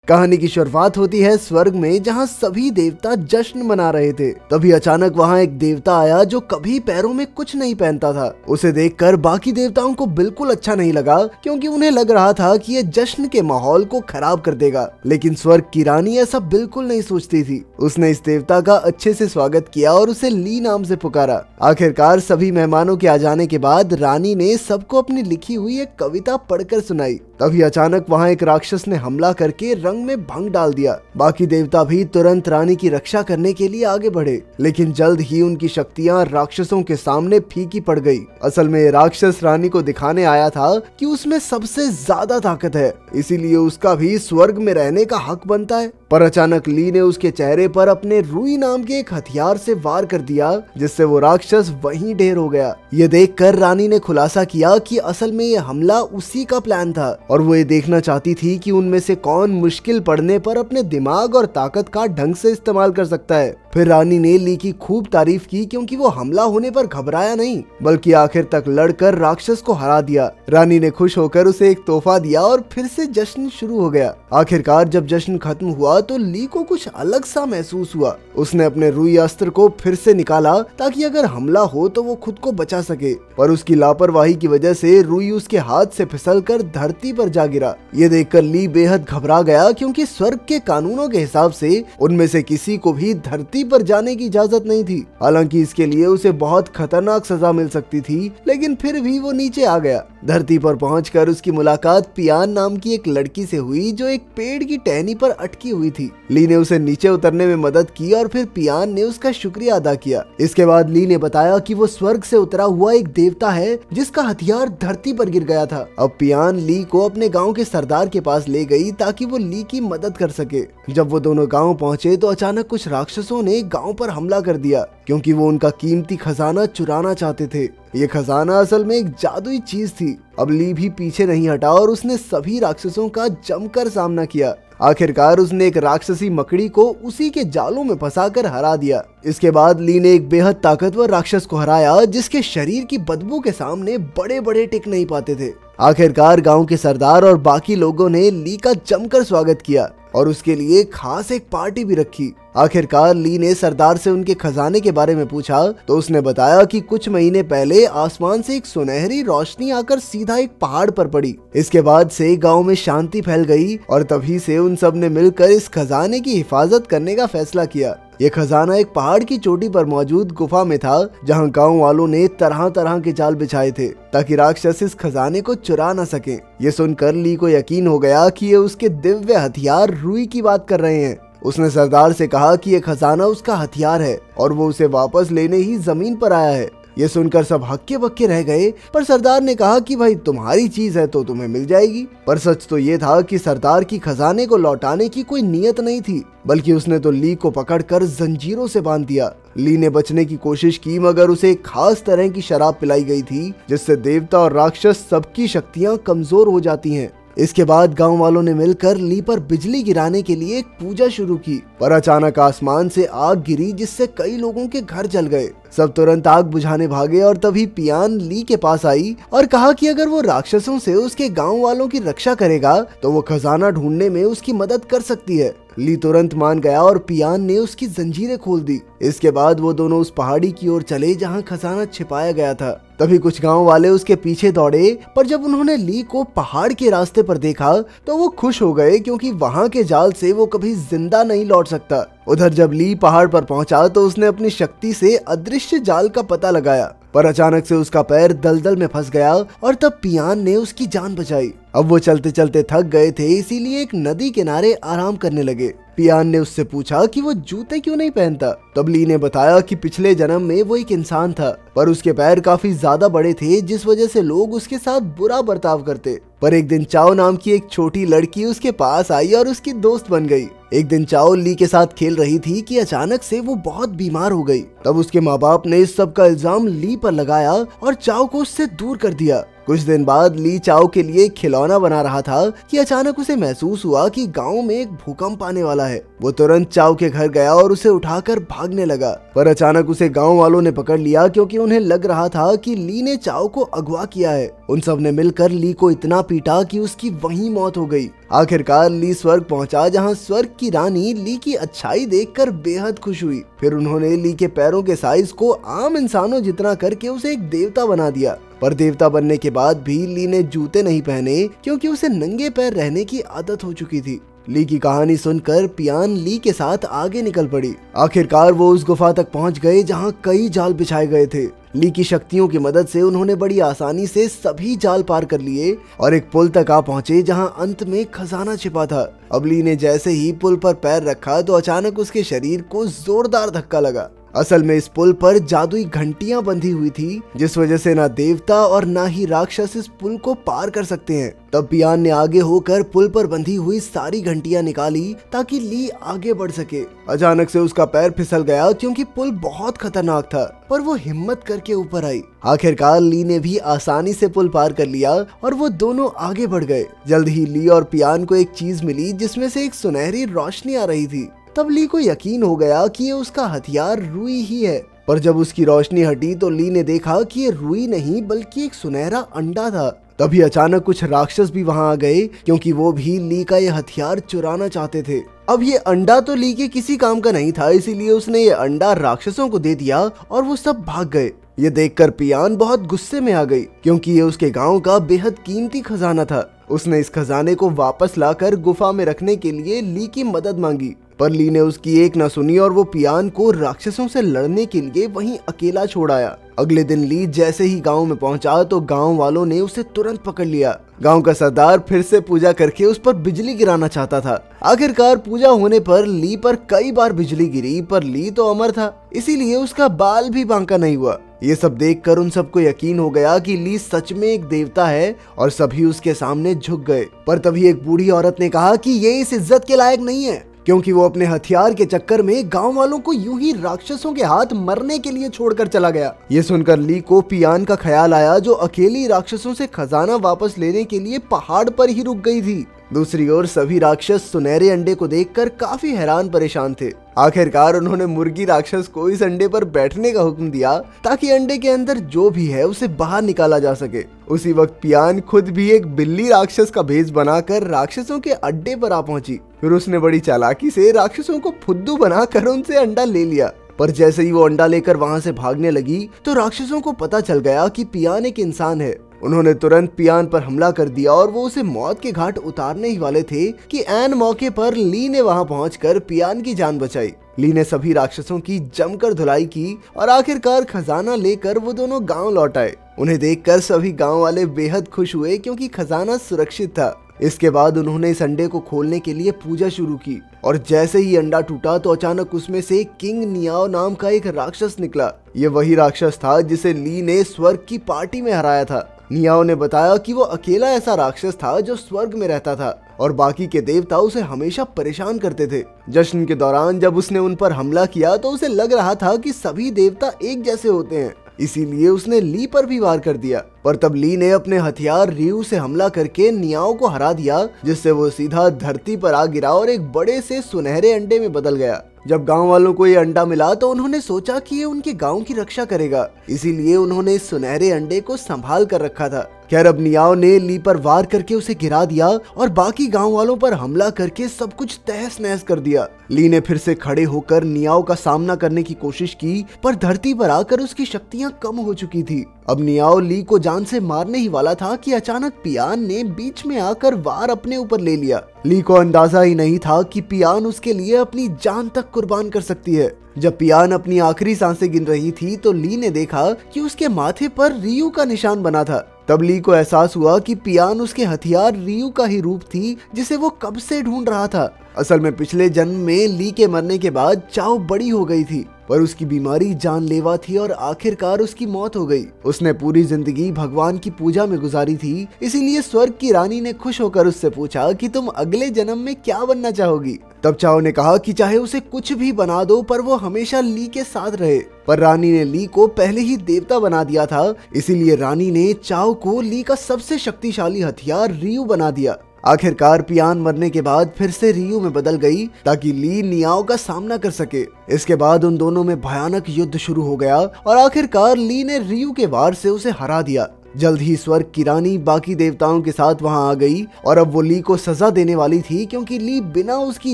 कहानी की शुरुआत होती है स्वर्ग में, जहाँ सभी देवता जश्न मना रहे थे। तभी अचानक वहाँ एक देवता आया जो कभी पैरों में कुछ नहीं पहनता था। उसे देखकर बाकी देवताओं को बिल्कुल अच्छा नहीं लगा, क्योंकि उन्हें लग रहा था कि ये जश्न के माहौल को खराब कर देगा। लेकिन स्वर्ग की रानी ऐसा बिल्कुल नहीं सोचती थी। उसने इस देवता का अच्छे से स्वागत किया और उसे ली नाम से पुकारा। आखिरकार सभी मेहमानों के आ जाने के बाद रानी ने सबको अपनी लिखी हुई एक कविता पढ़कर सुनाई। तभी अचानक वहाँ एक राक्षस ने हमला करके रंग में भंग डाल दिया। बाकी देवता भी तुरंत रानी की रक्षा करने के लिए आगे बढ़े, लेकिन जल्द ही उनकी शक्तियाँ राक्षसों के सामने फीकी पड़ गई। असल में राक्षस रानी को दिखाने आया था कि उसमें सबसे ज्यादा ताकत है, इसीलिए उसका भी स्वर्ग में रहने का हक बनता है। पर अचानक ली ने उसके चेहरे पर अपने रुई नाम के एक हथियार से वार कर दिया, जिससे वो राक्षस वहीं ढेर हो गया। ये देखकर रानी ने खुलासा किया कि असल में ये हमला उसी का प्लान था और वो ये देखना चाहती थी कि उनमें से कौन मुश्किल पड़ने पर अपने दिमाग और ताकत का ढंग से इस्तेमाल कर सकता है। फिर रानी ने ली की खूब तारीफ की, क्योंकि वो हमला होने पर घबराया नहीं, बल्कि आखिर तक लड़कर राक्षस को हरा दिया। रानी ने खुश होकर उसे एक तोहफा दिया और फिर से जश्न शुरू हो गया। आखिरकार जब जश्न खत्म हुआ तो ली को कुछ अलग सा महसूस हुआ। उसने अपने रुई अस्त्र को फिर से निकाला ताकि अगर हमला हो तो वो खुद को बचा सके, पर उसकी लापरवाही की वजह से रुई उसके हाथ से फिसलकर धरती पर जा गिरा। ये देखकर ली बेहद घबरा गया, क्योंकि स्वर्ग के कानूनों के हिसाब से उनमें से किसी को भी धरती पर जाने की इजाजत नहीं थी। हालांकि इसके लिए उसे बहुत खतरनाक सजा मिल सकती थी, लेकिन फिर भी वो नीचे आ गया। धरती पर पहुंचकर उसकी मुलाकात पियान नाम की एक लड़की से हुई, जो एक पेड़ की टहनी पर अटकी हुई थी। ली ने उसे नीचे उतरने में मदद की और फिर पियान ने उसका शुक्रिया अदा किया। इसके बाद ली ने बताया कि वो स्वर्ग से उतरा हुआ एक देवता है जिसका हथियार धरती पर गिर गया था। अब पियान ली को अपने गांव के सरदार के पास ले गई ताकि वो ली की मदद कर सके। जब वो दोनों गांव पहुंचे तो अचानक कुछ राक्षसों ने गांव पर हमला कर दिया, क्योंकि वो उनका कीमती खजाना चुराना चाहते थे। ये खजाना असल में एक जादुई चीज थी। अब ली भी पीछे नहीं हटा और उसने सभी राक्षसों का जमकर सामना किया। आखिरकार उसने एक राक्षसी मकड़ी को उसी के जालों में फंसाकर हरा दिया। इसके बाद ली ने एक बेहद ताकतवर राक्षस को हराया, जिसके शरीर की बदबू के सामने बड़े बड़े टिक नहीं पाते थे। आखिरकार गांव के सरदार और बाकी लोगों ने ली का जमकर स्वागत किया और उसके लिए खास एक पार्टी भी रखी। आखिरकार ली ने सरदार से उनके खजाने के बारे में पूछा तो उसने बताया कि कुछ महीने पहले आसमान से एक सुनहरी रोशनी आकर सीधा एक पहाड़ पर पड़ी। इसके बाद से गांव में शांति फैल गई और तभी से उन सब ने मिलकर इस खजाने की हिफाजत करने का फैसला किया। ये खजाना एक पहाड़ की चोटी पर मौजूद गुफा में था, जहां गांव वालों ने तरह तरह के जाल बिछाए थे ताकि राक्षस इस खजाने को चुरा न सके। ये सुनकर ली को यकीन हो गया कि ये उसके दिव्य हथियार रुई की बात कर रहे हैं। उसने सरदार से कहा कि ये खजाना उसका हथियार है और वो उसे वापस लेने ही जमीन पर आया है। ये सुनकर सब हक्के बक्के रह गए, पर सरदार ने कहा कि भाई तुम्हारी चीज है तो तुम्हें मिल जाएगी। पर सच तो ये था कि सरदार की खजाने को लौटाने की कोई नीयत नहीं थी, बल्कि उसने तो ली को पकड़कर जंजीरों से बांध दिया। ली ने बचने की कोशिश की, मगर उसे एक खास तरह की शराब पिलाई गई थी, जिससे देवता और राक्षस सबकी शक्तियां कमजोर हो जाती हैं। इसके बाद गांव वालों ने मिलकर ली पर बिजली गिराने के लिए एक पूजा शुरू की, पर अचानक आसमान से आग गिरी, जिससे कई लोगों के घर जल गए। सब तुरंत आग बुझाने भागे और तभी पियान ली के पास आई और कहा कि अगर वो राक्षसों से उसके गांव वालों की रक्षा करेगा तो वो खजाना ढूंढने में उसकी मदद कर सकती है। ली तुरंत मान गया और पियान ने उसकी जंजीरें खोल दी। इसके बाद वो दोनों उस पहाड़ी की ओर चले जहां खजाना छिपाया गया था। तभी कुछ गांव वाले उसके पीछे दौड़े, पर जब उन्होंने ली को पहाड़ के रास्ते पर देखा तो वो खुश हो गए, क्योंकि वहां के जाल से वो कभी जिंदा नहीं लौट सकता। उधर जब ली पहाड़ पर पहुंचा तो उसने अपनी शक्ति से अदृश्य जाल का पता लगाया, पर अचानक से उसका पैर दलदल में फंस गया और तब पियान ने उसकी जान बचाई। अब वो चलते चलते थक गए थे, इसीलिए एक नदी किनारे आराम करने लगे। पियान ने उससे पूछा कि वो जूते क्यों नहीं पहनता। तब ली ने बताया कि पिछले जन्म में वो एक इंसान था, पर उसके पैर काफी ज्यादा बड़े थे, जिस वजह से लोग उसके साथ बुरा बर्ताव करते। पर एक दिन चाओ नाम की एक छोटी लड़की उसके पास आई और उसकी दोस्त बन गई। एक दिन चाओ ली के साथ खेल रही थी कि अचानक से वो बहुत बीमार हो गई। तब उसके माँ बाप ने इस सब का इल्जाम ली पर लगाया और चाओ को उससे दूर कर दिया। कुछ दिन बाद ली चाओ के लिए खिलौना बना रहा था कि अचानक उसे महसूस हुआ कि गांव में एक भूकंप आने वाला है। वो तुरंत चाओ के घर गया और उसे उठाकर भागने लगा, पर अचानक उसे गांव वालों ने पकड़ लिया क्योंकि उन्हें लग रहा था कि ली ने चाओ को अगवा किया है। उन सब ने मिलकर ली को इतना पीटा कि उसकी वहीं मौत हो गई। आखिरकार ली स्वर्ग पहुंचा, जहां स्वर्ग की रानी ली की अच्छाई देखकर बेहद खुश हुई। फिर उन्होंने ली के पैरों के साइज को आम इंसानों जितना करके उसे एक देवता बना दिया। पर देवता बनने के बाद भी ली ने जूते नहीं पहने क्योंकि उसे नंगे पैर रहने की आदत हो चुकी थी। ली की कहानी सुनकर पियान ली के साथ आगे निकल पड़ी। आखिरकार वो उस गुफा तक पहुंच गए जहां कई जाल बिछाए गए थे। ली की शक्तियों की मदद से उन्होंने बड़ी आसानी से सभी जाल पार कर लिए और एक पुल तक आ पहुंचे जहां अंत में खजाना छिपा था। अब ली ने जैसे ही पुल पर पैर रखा तो अचानक उसके शरीर को जोरदार धक्का लगा। असल में इस पुल पर जादुई घंटियां बंधी हुई थी, जिस वजह से ना देवता और ना ही राक्षस इस पुल को पार कर सकते हैं। तब पियान ने आगे होकर पुल पर बंधी हुई सारी घंटियां निकाली ताकि ली आगे बढ़ सके। अचानक से उसका पैर फिसल गया क्योंकि पुल बहुत खतरनाक था, पर वो हिम्मत करके ऊपर आई। आखिरकार ली ने भी आसानी से पुल पार कर लिया और वो दोनों आगे बढ़ गए। जल्द ही ली और पियान को एक चीज मिली जिसमें से एक सुनहरी रोशनी आ रही थी। तब ली को यकीन हो गया कि ये उसका हथियार रुई ही है। पर जब उसकी रोशनी हटी तो ली ने देखा कि ये रुई नहीं बल्कि एक सुनहरा अंडा था। तभी अचानक कुछ राक्षस भी वहां आ गए क्योंकि वो भी ली का ये हथियार चुराना चाहते थे। अब ये अंडा तो ली के किसी काम का नहीं था, इसीलिए उसने ये अंडा राक्षसों को दे दिया और वो सब भाग गए। ये देखकर पियान बहुत गुस्से में आ गई क्योंकि ये उसके गांव का बेहद कीमती खजाना था। उसने इस खजाने को वापस लाकर गुफा में रखने के लिए ली की मदद मांगी, पर ली ने उसकी एक न सुनी और वो पियान को राक्षसों से लड़ने के लिए वहीं अकेला छोड़ आया। अगले दिन ली जैसे ही गांव में पहुंचा तो गांव वालों ने उसे तुरंत पकड़ लिया। गांव का सरदार फिर से पूजा करके उस पर बिजली गिराना चाहता था। आखिरकार पूजा होने पर ली पर कई बार बिजली गिरी, पर ली तो अमर था, इसीलिए उसका बाल भी बांका नहीं हुआ। ये सब देखकर उन सबको यकीन हो गया कि ली सच में एक देवता है और सभी उसके सामने झुक गए। पर तभी एक बूढ़ी औरत ने कहा कि ये इस इज्जत के लायक नहीं है, क्योंकि वो अपने हथियार के चक्कर में गांव वालों को यूं ही राक्षसों के हाथ मरने के लिए छोड़कर चला गया। ये सुनकर ली को पियान का ख्याल आया, जो अकेली राक्षसों से खजाना वापस लेने के लिए पहाड़ पर ही रुक गई थी। दूसरी ओर सभी राक्षस सुनहरे अंडे को देखकर काफी हैरान परेशान थे। आखिरकार उन्होंने मुर्गी राक्षस को इस अंडे पर बैठने का हुक्म दिया ताकि अंडे के अंदर जो भी है उसे बाहर निकाला जा सके। उसी वक्त पियान खुद भी एक बिल्ली राक्षस का भेष बनाकर राक्षसों के अड्डे पर आ पहुंची। फिर उसने बड़ी चालाकी से राक्षसों को फुद्दू बनाकर उनसे अंडा ले लिया। पर जैसे ही वो अंडा लेकर वहां से भागने लगी तो राक्षसों को पता चल गया कि पियान एक इंसान है। उन्होंने तुरंत पियान पर हमला कर दिया और वो उसे मौत के घाट उतारने ही वाले थे कि ऐन मौके पर ली ने वहां पहुंचकर पियान की जान बचाई। ली ने सभी राक्षसों की जमकर धुलाई की और आखिरकार खजाना लेकर वो दोनों गांव लौट आए। उन्हें देखकर सभी गांव वाले बेहद खुश हुए क्योंकि खजाना सुरक्षित था। इसके बाद उन्होंने इस अंडे को खोलने के लिए पूजा शुरू की और जैसे ही अंडा टूटा तो अचानक उसमें से किंग नियाओ नाम का एक राक्षस निकला। ये वही राक्षस था जिसे ली ने स्वर्ग की पार्टी में हराया था। नियाओ ने बताया कि वो अकेला ऐसा राक्षस था जो स्वर्ग में रहता था और बाकी के देवता उसे हमेशा परेशान करते थे। जश्न के दौरान जब उसने उन पर हमला किया तो उसे लग रहा था कि सभी देवता एक जैसे होते हैं, इसीलिए उसने ली पर भी वार कर दिया। पर तब ली ने अपने हथियार रियू से हमला करके नियाओ को हरा दिया, जिससे वो सीधा धरती पर आ गिरा और एक बड़े से सुनहरे अंडे में बदल गया। जब गांव वालों को ये अंडा मिला तो उन्होंने सोचा कि ये उनके गांव की रक्षा करेगा, इसीलिए उन्होंने इस सुनहरे अंडे को संभाल कर रखा था। खैर अब नियाओ ने ली पर वार करके उसे गिरा दिया और बाकी गांव वालों पर हमला करके सब कुछ तहस नहस कर दिया। ली ने फिर से खड़े होकर नियाओ का सामना करने की कोशिश की, पर धरती पर आकर उसकी शक्तियां कम हो चुकी थी। अब नियाओ ली को जान से मारने ही वाला था कि अचानक पियान ने बीच में आकर वार अपने ऊपर ले लिया। ली को अंदाजा ही नहीं था कि पियान उसके लिए अपनी जान तक कुर्बान कर सकती है। जब पियान अपनी आखिरी सांसें गिन रही थी तो ली ने देखा कि उसके माथे पर रियू का निशान बना था। तब ली को एहसास हुआ कि पियान उसके हथियार रियू का ही रूप थी जिसे वो कब से ढूंढ रहा था। असल में पिछले जन्म में ली के मरने के बाद चाओ बड़ी हो गई थी, पर उसकी बीमारी जानलेवा थी और आखिरकार उसकी मौत हो गई। उसने पूरी जिंदगी भगवान की पूजा में गुजारी थी, इसीलिए स्वर्ग की रानी ने खुश होकर उससे पूछा कि तुम अगले जन्म में क्या बनना चाहोगी। तब चाओ ने कहा कि चाहे उसे कुछ भी बना दो पर वो हमेशा ली के साथ रहे। पर रानी ने ली को पहले ही देवता बना दिया था, इसीलिए रानी ने चाओ को ली का सबसे शक्तिशाली हथियार रियू बना दिया। आखिरकार पियान मरने के बाद फिर से रियू में बदल गई ताकि ली नियाओ का सामना कर सके। इसके बाद उन दोनों में भयानक युद्ध शुरू हो गया और आखिरकार ली ने रियू के वार से उसे हरा दिया। जल्द ही स्वर्ग की रानी बाकी देवताओं के साथ वहां आ गई और अब वो ली को सजा देने वाली थी, क्योंकि ली बिना उसकी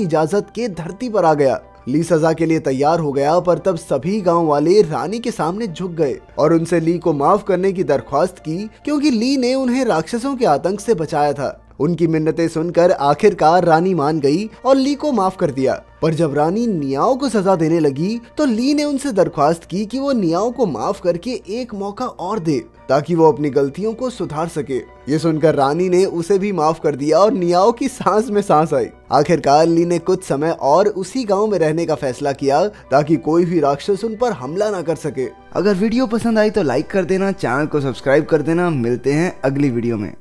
इजाजत के धरती पर आ गया। ली सजा के लिए तैयार हो गया, पर तब सभी गांव वाले रानी के सामने झुक गए और उनसे ली को माफ करने की दरख्वास्त की, क्योंकि ली ने उन्हें राक्षसों के आतंक से बचाया था। उनकी मिन्नतें सुनकर आखिरकार रानी मान गई और ली को माफ कर दिया। पर जब रानी नियाओ को सजा देने लगी तो ली ने उनसे दरख्वास्त की कि वो नियाओ को माफ करके एक मौका और दे ताकि वो अपनी गलतियों को सुधार सके। ये सुनकर रानी ने उसे भी माफ कर दिया और नियाओ की सांस में सांस आई। आखिरकार ली ने कुछ समय और उसी गांव में रहने का फैसला किया ताकि कोई भी राक्षस उन पर हमला ना कर सके। अगर वीडियो पसंद आई तो लाइक कर देना, चैनल को सब्सक्राइब कर देना। मिलते हैं अगली वीडियो में।